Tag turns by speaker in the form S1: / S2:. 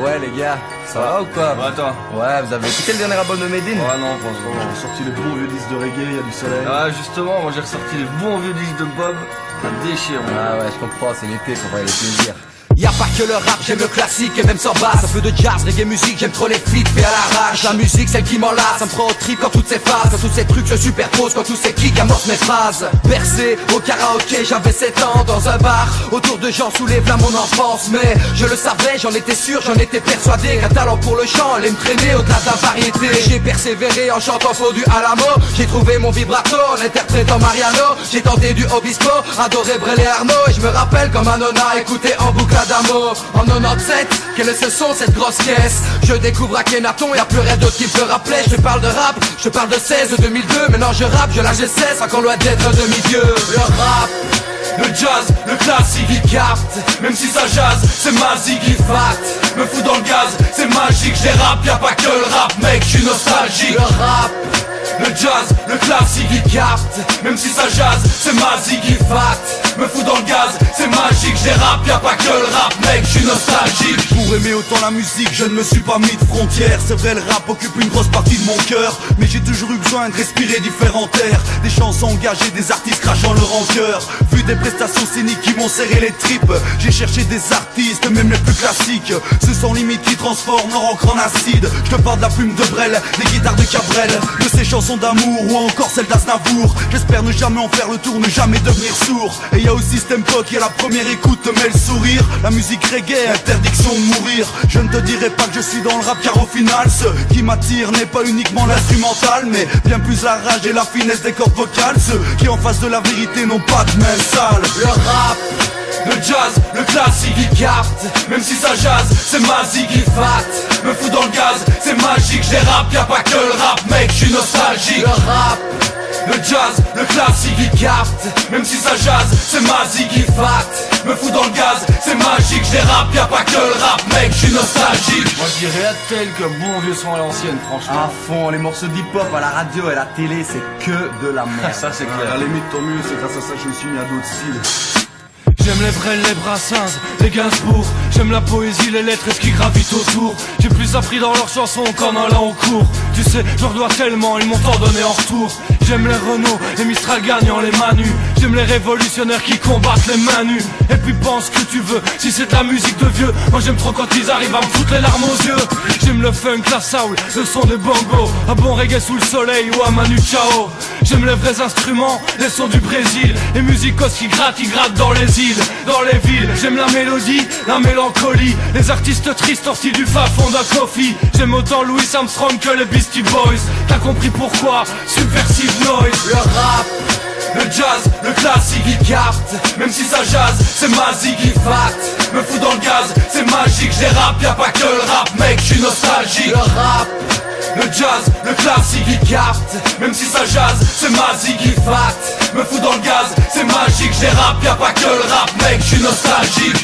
S1: Ouais les gars, ça va ou quoi?
S2: Ouais, attends.
S1: Ouais, vous avez écouté le dernier album de Medine?
S2: Ouais, non, pas trop.
S3: J'ai sorti les bons vieux disques de reggae, il y a du soleil.
S2: Ah, justement, moi j'ai ressorti les bons vieux disques de Bob. Ça déchire.
S1: Ah ouais, je comprends, c'est l'été, faut voir les plaisirs.
S4: Y'a pas que le rap, j'aime le classique et même sans basse. Un peu de jazz, reggae musique, j'aime trop les flics fait à l'arrache. La musique, celle qui m'enlace, ça me prend au trip quand toutes ces phases, quand tous ces trucs se superposent, quand tous ces kicks amorcent mes phrases. Bercé au karaoké, j'avais 7 ans dans un bar. Autour de gens sous les flammes mon enfance. Mais je le savais, j'en étais sûr, j'en étais persuadé. Qu'un talent pour le chant allait me traîner au-delà de la variété. J'ai persévéré en chantant faux du Alamo. J'ai trouvé mon vibrato en interprétant Mariano. J'ai tenté du Obispo, adoré Brel et Arnaud. Et je me rappelle comme un nonna écouté en boucle d'amour. En 97, quel est ce son, cette grosse caisse? Je découvre Akhenaton, y'a plus rien d'autre qui me le rappelait. Je te parle de rap, je te parle de 16, de 2002. Maintenant je rappe, je lâche les 16, encore loin d'être un demi-dieu. Le rap, le jazz, le classique, il capte. Même si ça jazz, c'est magique, il fat. Me fout dans le gaz, c'est magique, j'ai rap, y'a pas que le rap, mec, je suis nostalgique. Le rap, le jazz, le classique, il capte. Même si ça jazz, c'est magique, il fat. Me fout dans le gaz, c'est magique, j'ai rap, y'a pas que le rap, mec, je suis nostalgique.
S3: Pour aimer autant la musique, je ne me suis pas mis de frontières. C'est vrai, le rap occupe une grosse partie de mon cœur, mais j'ai toujours eu besoin de respirer différents airs. Des chansons engagées, des artistes crachant leur rancœur. Vu des prestations scéniques qui m'ont serré les tripes, j'ai cherché des artistes, même les plus classiques. Ce sont limites qui transforment leur encre en acide. Je te parle de la plume de Brel, des guitares de Cabrel, de ces chansons d'amour ou encore celles d'Aznavour. J'espère ne jamais en faire le tour, ne jamais devenir sourd. Et y a aussi Stempo qui à la première écoute te met le sourire. La musique reggae, interdiction de mourir. Je ne te dirai pas que je suis dans le rap, car au final ce qui m'attire n'est pas uniquement l'instrumental, mais bien plus la rage et la finesse des cordes vocales. Ceux qui en face de la vérité n'ont pas de main sale.
S4: Le rap, le jazz, le classique, il capte. Même si ça jazz, c'est magique, il fat. Me fout dans le gaz, c'est magique, j'ai rap, y'a pas que le rap, mec, je suis nostalgique. Le rap, le jazz, le classique, il capte. Même si ça jazz, c'est magique, il fat. Me fout dans le gaz, c'est magique, j'ai rap, y'a pas que le rap, mec, je suis nostalgique.
S2: Moi je dirais à tel que bon vieux son à l'ancienne, franchement.
S1: À fond, les morceaux d'hip-hop à la radio et à la télé, c'est que de la merde.
S2: Ça c'est
S3: À
S2: clair.
S3: la limite, tant mieux, c'est grâce à ça que je me suis mis à d'autres styles.
S5: J'aime les Brel, les Brassens, les Gainsbourg. J'aime la poésie, les lettres et ce qui gravite autour. J'ai plus appris dans leurs chansons qu'en allant au cours. Tu sais, je leur dois tellement, ils m'ont tant donné en retour. J'aime les Renault, les Mistral gagnant les Manu. J'aime les révolutionnaires qui combattent les mains nues. Et puis pense que tu veux, si c'est de la musique de vieux. Moi j'aime trop quand ils arrivent à me foutre les larmes aux yeux. J'aime le funk, la soul, le son des bongos. Un bon reggae sous le soleil ou un Manu Chao. J'aime les vrais instruments, les sons du Brésil. Les musicos qui grattent, ils grattent dans les îles, dans les villes. J'aime la mélodie, la mélancolie. Les artistes tristes sortis du fond d'un coffee. J'aime autant Louis Armstrong que les Beastie Boys. T'as compris pourquoi? Subversive noise.
S4: Le rap, le jazz, le classique, il capte. Même si ça jazz, c'est magique, il fat. Me fout dans le gaz, c'est magique, j'ai rap, y'a pas que le rap, mec, je suis nostalgique. Le rap, le jazz, le classique, il capte. Même si ça jazz, c'est magique, il fat. Me fout dans le gaz, c'est magique, j'ai rap, y'a pas que le rap, mec, je suis nostalgique.